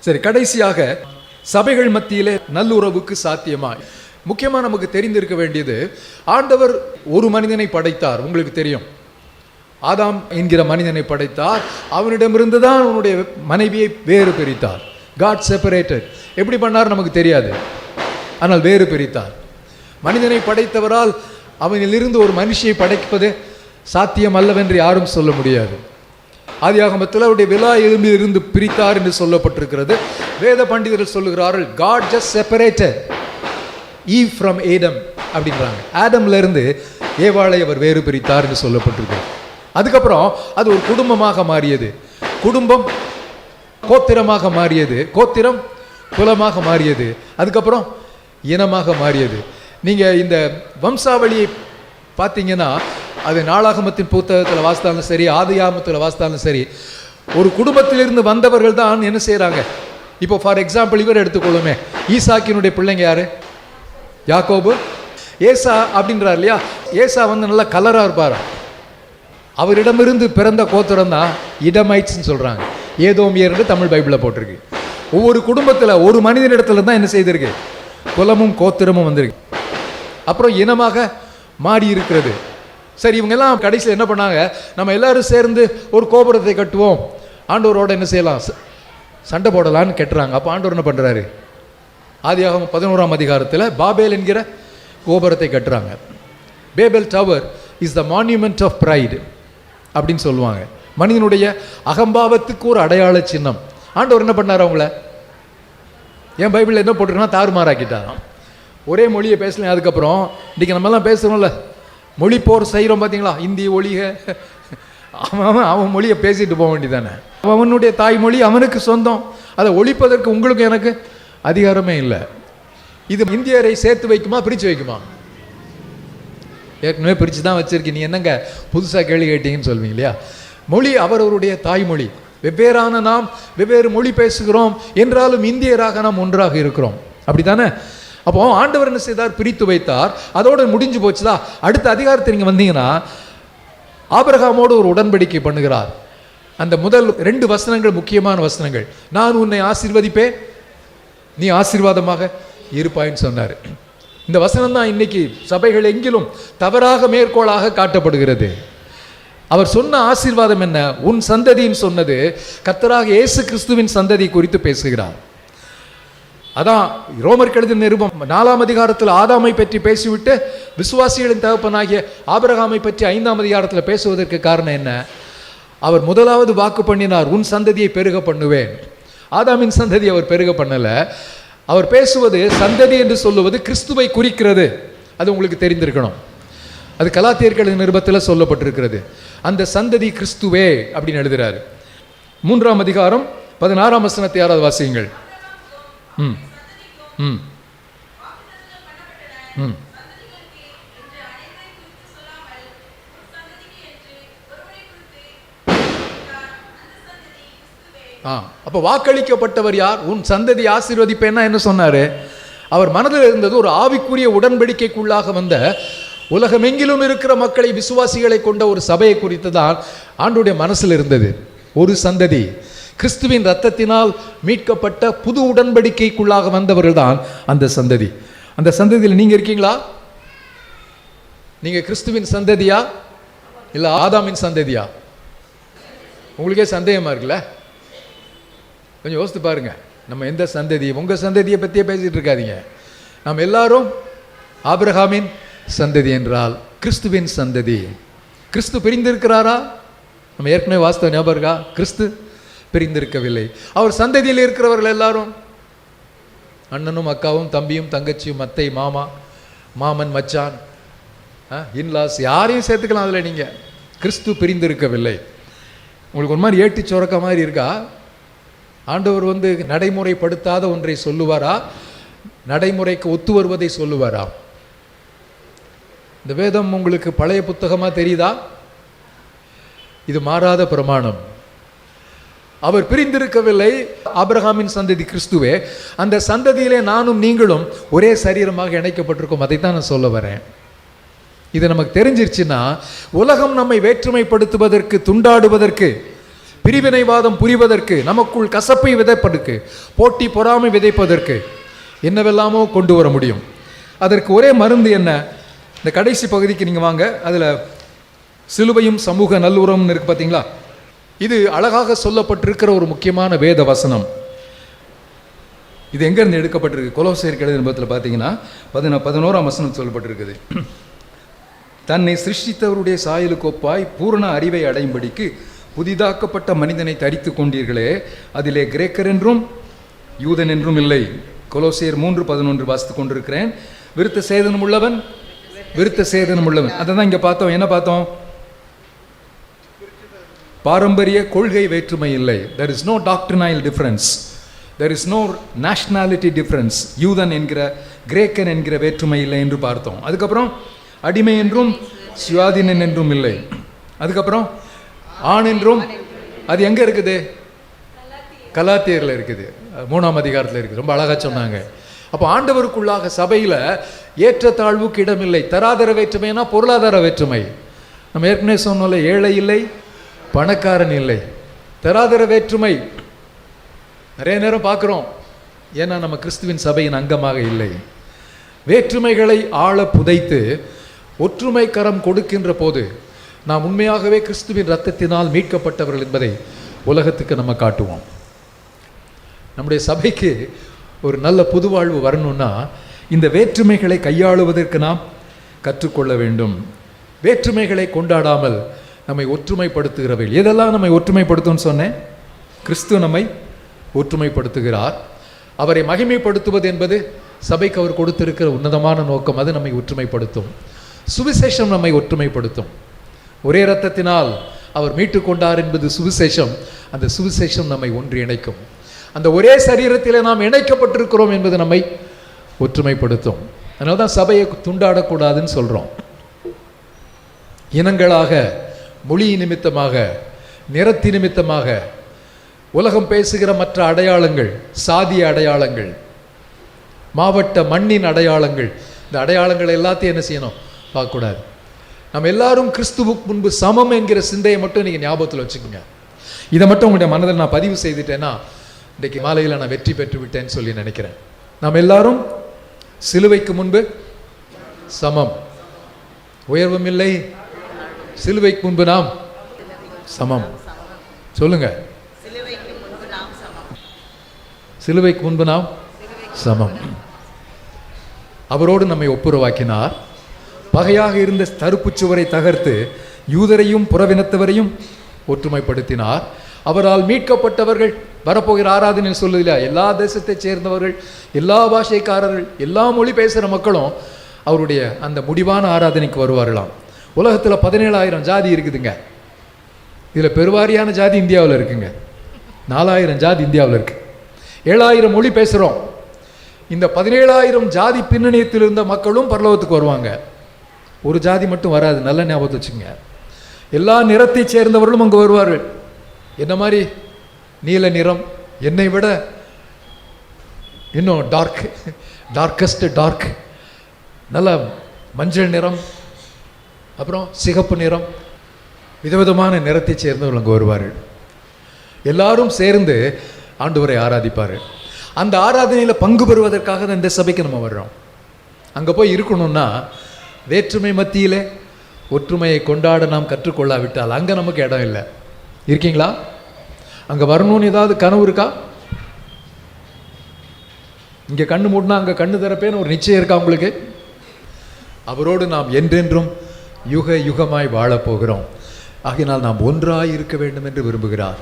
சரி, கடைசியாக சபைகள் மத்தியிலே நல்லுறவுக்கு சாத்தியமா? முக்கியமாக நமக்கு தெரிந்திருக்க வேண்டியது, ஆண்டவர் ஒரு மனிதனை படைத்தார். உங்களுக்கு தெரியும், ஆதாம் என்கிற மனிதனை படைத்தார். அவனிடமிருந்து தான் அவனுடைய மனைவியை வேறு பிரித்தார். God separated. எப்படி பண்ணார் நமக்கு தெரியாது, ஆனால் வேறு பிரித்தார். மனிதனை படைத்தவரால் அவனிலிருந்து ஒரு மனுஷியை படைப்பது சாத்தியம் அல்லவென்று யாரும் சொல்ல முடியாது. ஆதியாகமத்தில் அவருடைய விலா எலும்பில் இருந்து பிரித்தார் என்று சொல்லப்பட்டிருக்கிறது. வேத பண்டிதர்கள் சொல்லுகிறார்கள், God just separated Eve from Adam அப்படின்றாங்க. ஆடம்ல இருந்து ஏவாளை அவர் வேறு பிரித்தார் என்று சொல்லப்பட்டிருக்கு. அதுக்கப்புறம் அது ஒரு குடும்பமாக மாறியது. குடும்பம் கோத்திரமாக மாறியது. கோத்திரம் குலமாக மாறியது. அதுக்கப்புறம் இனமாக மாறியது. நீங்க இந்த வம்சாவளியை பார்த்தீங்கன்னா, அது நாளாகமத்தின் புத்தகத்தில் வாசித்தாலும் சரி, ஆதியாகமத்தில் வாசித்தாலும் சரி, ஒரு குடும்பத்திலிருந்து வந்தவர்கள் தான் என்ன செய்கிறாங்க. இப்போ ஃபார் எக்ஸாம்பிள் இவர் எடுத்துக்கொள்ளுமே, ஈசாக்கினுடைய பிள்ளைங்க யாரு? யாக்கோபு. ஏசா அப்படின்றார் இல்லையா, ஏசா வந்து நல்லா கலராக இருப்பார். அவரிடமிருந்து பிறந்த கோத்திரம் தான் இடமைட்ஸ்ன்னு சொல்கிறாங்க. ஏதோமியர் என்று தமிழ் பைபிளில் போட்டிருக்கு. ஒவ்வொரு குடும்பத்தில் ஒரு மனிதனிடத்துல தான் என்ன செய்திருக்கு, குலமும் கோத்திரமும் வந்திருக்கு. அப்புறம் இனமாக மாறி இருக்கிறது. சரி, இவங்கெல்லாம் கடைசியில் என்ன பண்ணாங்க, நம்ம எல்லாரும் சேர்ந்து ஒரு கோபுரத்தை கட்டுவோம், ஆண்டவரோட என்ன செய்யலாம், சண்டை போடலான்னு கட்டுறாங்க. அப்போ ஆண்டவர் என்ன பண்ணுறாரு, ஆதியாகமம் 11ஆம் அதிகாரத்தில் பாபேல் என்கிற கோபுரத்தை கட்டுறாங்க. Babel tower is the monument of pride அப்படின்னு சொல்லுவாங்க. மனிதனுடைய அகம்பாவத்துக்கு ஒரு அடையாள சின்னம். ஆண்டவர் என்ன பண்ணார், அவங்கள என் பைபிளில் என்ன போட்டிருக்குன்னா தாறுமாறாக்கிட்டாராம். ஒரே மொழியை பேசலாம். அதுக்கப்புறம் இன்றைக்கி நம்மெல்லாம் பேசுகிறோம்ல, மொழி போர் செய்கிறோம் பார்த்தீங்களா, இந்தி ஒழிக, அவன் மொழியை பேசிட்டு போக வேண்டியதானே. அவனுடைய தாய்மொழி அவனுக்கு சொந்தம். அதை ஒழிப்பதற்கு உங்களுக்கு எனக்கு அதிகாரமே இல்லை. இது இந்தியரை சேர்த்து வைக்குமா பிரித்து வைக்குமா? ஏற்கனவே பிரித்து தான் வச்சிருக்கு. நீ என்னங்க புதுசாக கேள்வி கேட்டீங்கன்னு சொல்வீங்க இல்லையா. மொழி அவரவருடைய தாய்மொழி. வெவ்வேறான நாம் வெவ்வேறு மொழி பேசுகிறோம் என்றாலும் இந்தியராக நாம் ஒன்றாக இருக்கிறோம். அப்படி தானே? அப்போ ஆண்டவர் என்ன செய்தார், பிரித்து வைத்தார். அதோடு முடிஞ்சு போச்சுதா? அடுத்த அதிகாரத்தை நீங்கள் வந்தீங்கன்னா, ஆபிரகாமோடு ஒரு உடன்படிக்கை பண்ணுகிறார். அந்த முதல் 2 வசனங்கள் முக்கியமான வசனங்கள். நான் உன்னை ஆசீர்வதிப்பேன், நீ ஆசீர்வாதமாக இருப்பாயின்னு சொன்னார். இந்த வசனம் தான் இன்னைக்கு சபைகள் எங்கிலும் தவறாக மேற்கோளாக காட்டப்படுகிறது. அவர் சொன்ன ஆசீர்வாதம் என்ன? உன் சந்ததின்னு சொன்னது கர்த்தராக இயேசு கிறிஸ்துவின் சந்ததி குறித்து பேசுகிறார். அதான் ரோமர் எழுதின நிருபம் 4ஆம் அதிகாரத்தில் ஆதாமை பற்றி பேசிவிட்டு விசுவாசிகளின் தகப்பனாகிய ஆபிரகாமை பற்றி 5ஆம் அதிகாரத்தில் பேசுவதற்கு காரணம் என்ன? அவர் முதலாவது வாக்கு பண்ணினார், உன் சந்ததியை பெருக பண்ணுவேன். ஆதாமின் சந்ததி அவர் பெருக பண்ணல. அவர் பேசுவது சந்ததி என்று சொல்லுவது கிறிஸ்துவை குறிக்கிறது. அது உங்களுக்கு தெரிந்திருக்கணும். அது கலாத்தியர்கள் நிருபத்தில் சொல்லப்பட்டிருக்கிறது. அந்த சந்ததி கிறிஸ்துவே அப்படின்னு எழுதுறாரு. 3ஆம் அதிகாரம் 16ஆம் வசனத்தை யாராவது வாசியுங்கள். அப்ப வாக்களிக்கப்பட்டவர் யார்? உன் சந்ததி ஆசீர்வதிப்பேன்னா என்ன சொன்னாரு? அவர் மனதில் இருந்தது ஒரு ஆவிக்குரிய உடன்படிக்கைக்குள்ளாக வந்த உலகமெங்கிலும் இருக்கிற மக்களை, விசுவாசிகளை கொண்ட ஒரு சபையை குறித்து தான் ஆண்டுடைய மனசில் இருந்தது. ஒரு சந்ததி, கிறிஸ்துவின் இரத்தத்தினால் மீட்கப்பட்ட புது உடன்படிக்கைக்குள்ளாக வந்தவர்கள் தான் அந்த சந்ததி. அந்த சந்ததியில் நீங்க இருக்கீங்களா? நீங்க கிறிஸ்துவின் சந்ததியா இல்ல ஆதாமின் சந்ததியா? உங்களுக்கே சந்தேகமா இருக்குல்ல? கொஞ்சம் யோசித்து பாருங்க. நம்ம எந்த சந்ததி? உங்க சந்ததியை பற்றியே பேசிட்டு இருக்காதீங்க. நாம் எல்லாரும் ஆபிரகாமின் சந்ததி என்றால் கிறிஸ்துவின் சந்ததி. கிறிஸ்து பிரிந்திருக்கிறாரா? நம்ம ஏற்கனவே வாஸ்தவ ஞாபகம் இருக்கா? கிறிஸ்து பிரிந்திருக்கவில்லை. அவர் சந்ததியில் இருக்கிறவர்கள் எல்லாரும் அண்ணனும் அக்காவும் தம்பியும் தங்கச்சியும் அத்தை மாமா மாமன் மச்சான் இன்லாஸ் யாரையும் சேர்த்துக்கலாம். அதில் நீங்கள் கிறிஸ்து பிரிந்திருக்கவில்லை. உங்களுக்கு ஒரு மாதிரி ஏட்டி சொரக்க மாதிரி இருக்கா? ஆண்டவர் வந்து நடைமுறைப்படுத்தாத ஒன்றை சொல்லுவாரா, நடைமுறைக்கு ஒத்து வருவதை சொல்லுவாரா? இந்த வேதம் உங்களுக்கு பழைய புத்தகமாக தெரியுதா? இது மாறாத பிரமாணம். அவர் பிரிந்திருக்கவில்லை. ஆபிரகாமின் சந்ததி கிறிஸ்துவே. அந்த சந்ததியிலே நானும் நீங்களும் ஒரே சரீரமாக இணைக்கப்பட்டிருக்கோம். அதைத்தான் நான் சொல்ல வரேன். இது நமக்கு தெரிஞ்சிருச்சுன்னா உலகம் நம்மை வேற்றுமைப்படுத்துவதற்கு, துண்டாடுவதற்கு பிரிவினைவாதம் புரிவதற்கு, நமக்குள் கசப்பை விதைப்பதற்கு, போட்டி பொறாமை விதைப்பதற்கு என்னவெல்லாமோ கொண்டு வர முடியும். அதற்கு ஒரே மருந்து என்ன? இந்த கடைசி பகுதிக்கு நீங்கள் வாங்க. அதில் சிலுவையும் சமூக நல்லுறவும் இருக்கு பார்த்தீங்களா? இது அழகாக சொல்லப்பட்டிருக்கிற ஒரு முக்கியமான வேத வசனம். இது எங்கேருந்து எடுக்கப்பட்டிருக்கு? கொலோசையருக்கு எழுதின நிருபத்தில் பார்த்தீங்கன்னா 11ஆம் வசனம் சொல்லப்பட்டிருக்குது. தன்னை சிருஷ்டித்தவருடைய சாயலுக்கு ஒப்பாய் பூரண அறிவை அடையும்படிக்கு புதிதாக்கப்பட்ட மனிதனை தரித்து கொண்டீர்களே, அதிலே கிரேக்கர் என்றும் யூதன் என்றும் இல்லை. கொலோசியர் 3:11 வாசித்து கொண்டிருக்கிறேன். விருத்த சேதனம் உள்ளவன், விருத்த சேதனம் உள்ளவன். அதை தான் இங்கே பார்த்தோம். என்ன பார்த்தோம்? பாரம்பரிய கொள்கை வேற்றுமை இல்லை. there is no doctrinal difference, there is no nationality difference. யூதன் என்கிற கிரேக்கன் என்கிற வேற்றுமை இல்லை என்று பார்த்தோம். அதுக்கப்புறம் அடிமை என்றும் சுயாதீனன் என்றும் இல்லை. அதுக்கப்புறம் ஆண் என்றும், அது எங்கே இருக்குது? கலாத்தியரில் இருக்குது, 3ஆம் அதிகாரத்தில் இருக்குது. ரொம்ப அழகாக சொன்னாங்க. அப்போ ஆண்டவருக்குள்ளாக சபையில் ஏற்றத்தாழ்வுக்கு இடமில்லை. தராதர வேற்றுமைனா பொருளாதார வேற்றுமை. நம்ம ஏற்கனவே சொன்னோம்ல, ஏழை இல்லை பணக்காரன் இல்லை. தராதர வேற்றுமை நிறைய நேரம் பார்க்குறோம். ஏன்னா நம்ம கிறிஸ்துவின் சபையின் அங்கமாக இல்லை. வேற்றுமைகளை ஆழ புதைத்து ஒற்றுமை கரம் கொடுக்கின்ற போது நாம் உண்மையாகவே கிறிஸ்துவின் இரத்தத்தினால் மீட்கப்பட்டவர்கள் என்பதை உலகத்துக்கு நம்ம காட்டுவோம். நம்முடைய சபைக்கு ஒரு நல்ல புதுவாழ்வு வரணும்னா இந்த வேற்றுமைகளை கையாளுவதற்கு நாம் கற்றுக்கொள்ள வேண்டும். வேற்றுமைகளை கொண்டாடாமல் நம்மை ஒற்றுமைப்படுத்துகிறவர்கள். எதெல்லாம் நம்மை ஒற்றுமைப்படுத்தும்னு சொன்னேன்? கிறிஸ்து நம்மை ஒற்றுமைப்படுத்துகிறார். அவரை மகிமைப்படுத்துவது என்பது சபைக்கு அவர் கொடுத்திருக்கிற உன்னதமான நோக்கம். அது நம்மை ஒற்றுமைப்படுத்தும். சுவிசேஷம் நம்மை ஒற்றுமைப்படுத்தும். ஒரே இரத்தத்தினால் அவர் மீட்டு கொண்டார் என்பது சுவிசேஷம். அந்த சுவிசேஷம் நம்மை ஒன்று இணைக்கும். அந்த ஒரே சரீரத்தில் நாம் இணைக்கப்பட்டிருக்கிறோம் என்பது நம்மை ஒற்றுமைப்படுத்தும். அதனால தான் சபையை துண்டாடக்கூடாதுன்னு சொல்கிறோம். இனங்களாக, மொழி நிமித்தமாக, நிறத்தி நிமித்தமாக, உலகம் பேசுகிற மற்ற அடையாளங்கள், சாதிய அடையாளங்கள், மாவட்ட மண்ணின் அடையாளங்கள், இந்த அடையாளங்கள் எல்லாத்தையும் என்ன செய்யணும்? பார்க்கக்கூடாது. நம்ம எல்லாரும் கிறிஸ்துவுக்கு முன்பு சமம் என்கிற சிந்தையை மட்டும் நீங்கள் ஞாபகத்தில் வச்சுக்கோங்க. இதை மட்டும் உங்களுடைய மனதில் நான் பதிவு செய்துட்டேன்னா இன்றைக்கு மாலையில் நான் வெற்றி பெற்று விட்டேன்னு சொல்லி நினைக்கிறேன். நாம் எல்லாரும் சிலுவைக்கு முன்பு சமம். உயர்வும் இல்லை, சிலுவைக்கு முன்பு நாம் சமம். சொல்லுங்க, சிலுவைக்கு முன்பு நாம் சமம். அவரோடு நம்மை ஒப்புரவாக்கினார். பகையாக இருந்த தடுப்பு சுவரை தகர்த்து யூதரையும் புறவினத்தவரையும் ஒற்றுமைப்படுத்தினார். அவரால் மீட்கப்பட்டவர்கள் வரப்போகிற ஆராதனையில் சொல்லுதில்ல, எல்லா தேசத்தை சேர்ந்தவர்கள், எல்லா பாஷைக்காரர்கள், எல்லா மொழி பேசுகிற மக்களும் அவருடைய அந்த முடிவான ஆராதனைக்கு வருவார்களாம். உலகத்தில் 17,000 ஜாதி இருக்குதுங்க. இதில் பெருவாரியான ஜாதி இந்தியாவில் இருக்குங்க. 4,000 ஜாதி இந்தியாவில் இருக்கு. 7,000 மொழி பேசுகிறோம். இந்த 17,000 ஜாதி பின்னணியத்தில் இருந்த மக்களும் பரலோகத்துக்கு வருவாங்க. ஒரு ஜாதி மட்டும் வராது. நல்ல ஞாபகத்தை வச்சுங்க. எல்லா நிறத்தை சேர்ந்தவர்களும் அங்கே வருவார்கள். என்ன மாதிரி? நீல நிறம், என்னை விட இன்னும் டார்க்கஸ்ட் டார்க், நல்ல மஞ்சள் நிறம், அப்புறம் சிகப்பு நிறம், விதவிதமான நிறத்தை சேர்ந்தவர்கள் அங்கே வருவார்கள். எல்லாரும் சேர்ந்து ஆண்டவரை ஆராதிப்பார்கள். அந்த ஆராதனையில் பங்கு பெறுவதற்காக தான் இந்த சபைக்கு நம்ம வர்றோம். அங்கே போய் இருக்கணும்னா வேற்றுமை மத்தியிலே ஒற்றுமையை கொண்டாட நாம் கற்றுக்கொள்ளாவிட்டால் அங்கே நமக்கு இடம் இல்லை. இருக்கீங்களா? அங்கே வரணும்னு ஏதாவது கனவு இருக்கா? இங்கே கண்ணு மூடினா அங்கே கண்ணு திறப்பேன்னு ஒரு நிச்சயம் இருக்கா உங்களுக்கு? அவரோடு நாம் என்றென்றும் யுக யுகமாய் வாழப்போகிறோம். ஆகினால் நாம் ஒன்றாய் இருக்க வேண்டும் என்று விரும்புகிறார்.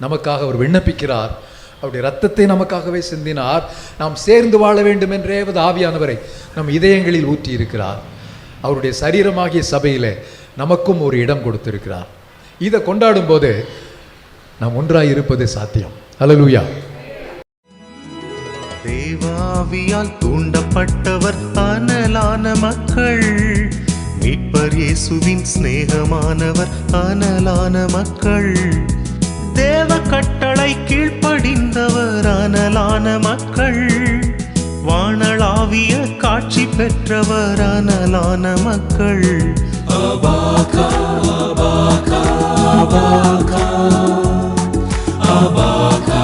நமக்காக அவர் விண்ணப்பிக்கிறார். அவருடைய ரத்தத்தை நமக்காகவே சிந்தினார். நாம் சேர்ந்து வாழ வேண்டும் என்றே ஆவியானவரை நம் இதயங்களில் ஊற்றி இருக்கிறார். அவருடைய சரீரமாகிய சபையிலே நமக்கும் ஒரு இடம் கொடுத்திருக்கிறார். இதை கொண்டாடும் போது நாம் ஒன்றாய் இருப்பது சாத்தியம். அல்லேலூயா. தேவாவியால் தூண்டப்பட்டவர் அனலான மக்கள், மீட்பர் இயேசுவின் சிநேகமானவர் அனலான மக்கள், தேவ கட்டளை கீழ்ப்படிந்தவர் அனலான மக்கள், வானளாவிய காட்சி பெற்றவர் அனலான மக்கள். அபாகா அபாகா அபாகா Abaka,